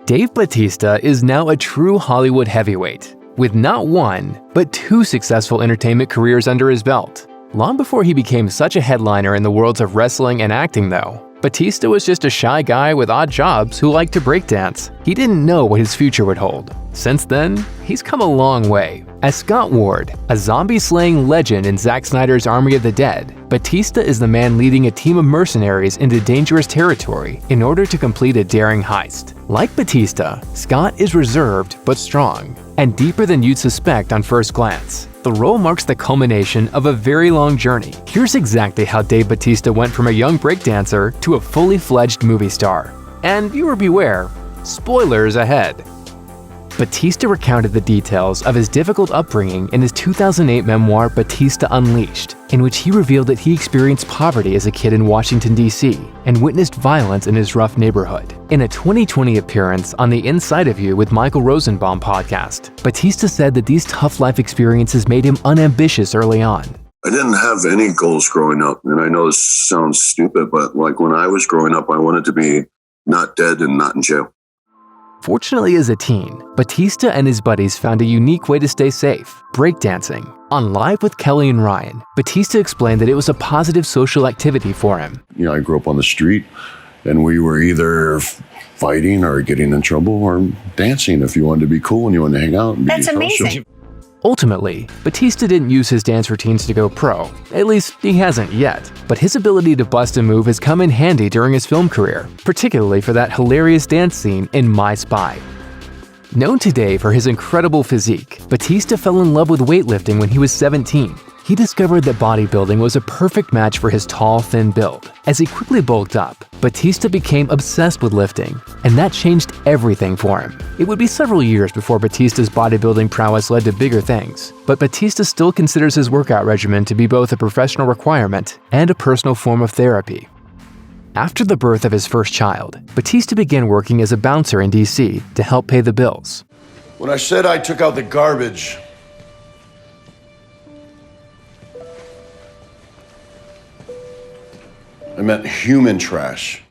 Dave Bautista is now a true Hollywood heavyweight, with not one, but two successful entertainment careers under his belt. Long before he became such a headliner in the worlds of wrestling and acting though, Bautista was just a shy guy with odd jobs who liked to breakdance. He didn't know what his future would hold. Since then, he's come a long way. As Scott Ward, a zombie-slaying legend in Zack Snyder's Army of the Dead, Bautista is the man leading a team of mercenaries into dangerous territory in order to complete a daring heist. Like Bautista, Scott is reserved but strong, and deeper than you'd suspect on first glance. The role marks the culmination of a very long journey. Here's exactly how Dave Bautista went from a young breakdancer to a fully fledged movie star. And viewer beware, spoilers ahead. Bautista recounted the details of his difficult upbringing in his 2008 memoir Bautista Unleashed, in which he revealed that he experienced poverty as a kid in Washington, D.C., and witnessed violence in his rough neighborhood. In a 2020 appearance on the Inside of You with Michael Rosenbaum podcast, Bautista said that these tough life experiences made him unambitious early on. I didn't have any goals growing up, and I know this sounds stupid, but like when I was growing up, I wanted to be not dead and not in jail. Fortunately, as a teen, Bautista and his buddies found a unique way to stay safe: breakdancing. On Live with Kelly and Ryan, Bautista explained that it was a positive social activity for him. I grew up on the street, and we were either fighting or getting in trouble or dancing if you wanted to be cool and you wanted to hang out. And be That's amazing. Ultimately, Bautista didn't use his dance routines to go pro. At least, he hasn't yet. But his ability to bust a move has come in handy during his film career, particularly for that hilarious dance scene in My Spy. Known today for his incredible physique, Bautista fell in love with weightlifting when he was 17. He discovered that bodybuilding was a perfect match for his tall, thin build. As he quickly bulked up, Bautista became obsessed with lifting, and that changed everything for him. It would be several years before Bautista's bodybuilding prowess led to bigger things, but Bautista still considers his workout regimen to be both a professional requirement and a personal form of therapy. After the birth of his first child, Bautista began working as a bouncer in D.C. to help pay the bills. When I said I took out the garbage, I meant human trash.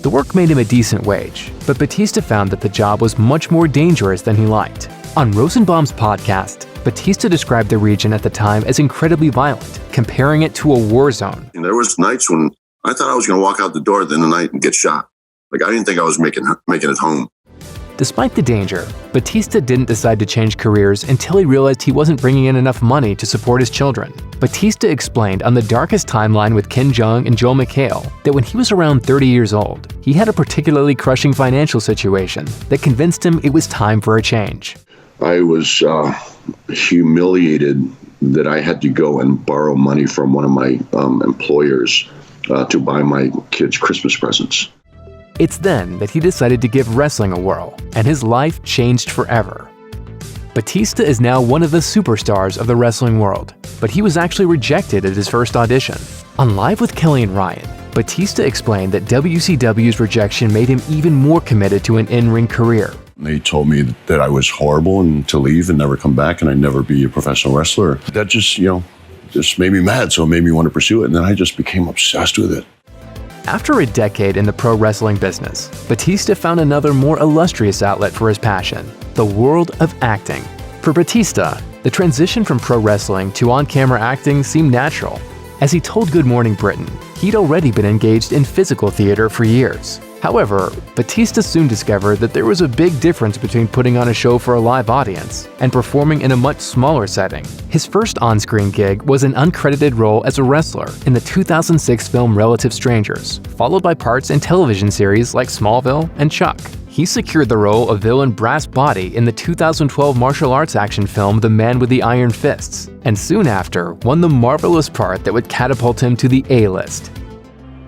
The work made him a decent wage, but Bautista found that the job was much more dangerous than he liked. On Rosenbaum's podcast, Bautista described the region at the time as incredibly violent, comparing it to a war zone. And there was nights when I thought I was going to walk out the door at the end of the night and get shot. Like, I didn't think I was making it home. Despite the danger, Bautista didn't decide to change careers until he realized he wasn't bringing in enough money to support his children. Bautista explained on The Darkest Timeline with Ken Jeong and Joel McHale that when he was around 30 years old, he had a particularly crushing financial situation that convinced him it was time for a change. I was humiliated that I had to go and borrow money from one of my employers to buy my kids Christmas presents. It's then that he decided to give wrestling a whirl, and his life changed forever. Bautista is now one of the superstars of the wrestling world, but he was actually rejected at his first audition. On Live with Kelly and Ryan, Bautista explained that WCW's rejection made him even more committed to an in-ring career. They told me that I was horrible and to leave and never come back and I'd never be a professional wrestler. That just made me mad, so it made me want to pursue it, and then I just became obsessed with it. After a decade in the pro wrestling business, Bautista found another more illustrious outlet for his passion: the world of acting. For Bautista, the transition from pro wrestling to on-camera acting seemed natural. As he told Good Morning Britain, he'd already been engaged in physical theater for years. However, Bautista soon discovered that there was a big difference between putting on a show for a live audience and performing in a much smaller setting. His first on-screen gig was an uncredited role as a wrestler in the 2006 film Relative Strangers, followed by parts in television series like Smallville and Chuck. He secured the role of villain Brass Body in the 2012 martial arts action film The Man with the Iron Fists, and soon after won the marvelous part that would catapult him to the A-list.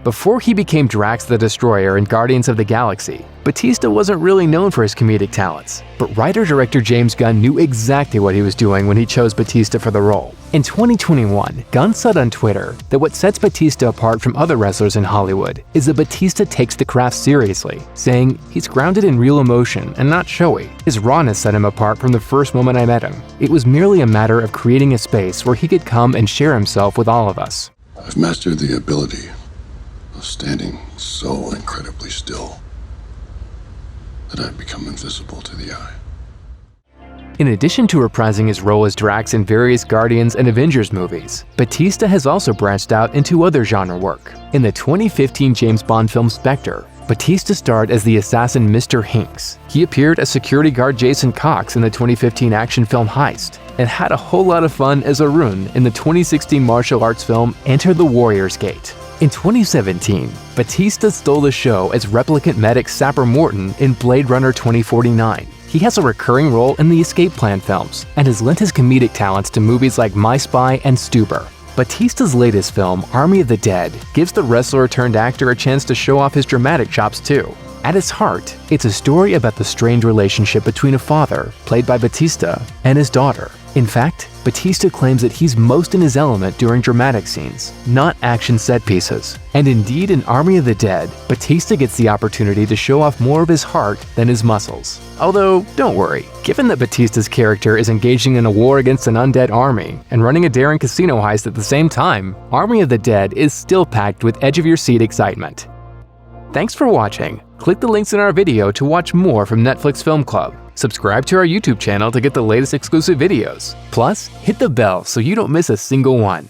Before he became Drax the Destroyer in Guardians of the Galaxy, Bautista wasn't really known for his comedic talents, but writer-director James Gunn knew exactly what he was doing when he chose Bautista for the role. In 2021, Gunn said on Twitter that what sets Bautista apart from other wrestlers in Hollywood is that Bautista takes the craft seriously, saying he's grounded in real emotion and not showy. His rawness set him apart from the first moment I met him. It was merely a matter of creating a space where he could come and share himself with all of us. I've mastered the ability of standing so incredibly still that I've become invisible to the eye. In addition to reprising his role as Drax in various Guardians and Avengers movies, Bautista has also branched out into other genre work. In the 2015 James Bond film Spectre, Bautista starred as the assassin Mr. Hinks. He appeared as security guard Jason Cox in the 2015 action film Heist, and had a whole lot of fun as Arun in the 2016 martial arts film Enter the Warrior's Gate. In 2017, Bautista stole the show as replicant medic Sapper Morton in Blade Runner 2049. He has a recurring role in the Escape Plan films, and has lent his comedic talents to movies like My Spy and Stuber. Bautista's latest film, Army of the Dead, gives the wrestler-turned-actor a chance to show off his dramatic chops too. At its heart, it's a story about the strained relationship between a father, played by Bautista, and his daughter. In fact, Bautista claims that he's most in his element during dramatic scenes, not action set pieces. And indeed, in Army of the Dead, Bautista gets the opportunity to show off more of his heart than his muscles. Although, don't worry, given that Bautista's character is engaging in a war against an undead army and running a daring casino heist at the same time, Army of the Dead is still packed with edge-of-your-seat excitement. Thanks for watching. Click the links in our video to watch more from Netflix Film Club. Subscribe to our YouTube channel to get the latest exclusive videos. Plus, hit the bell so you don't miss a single one.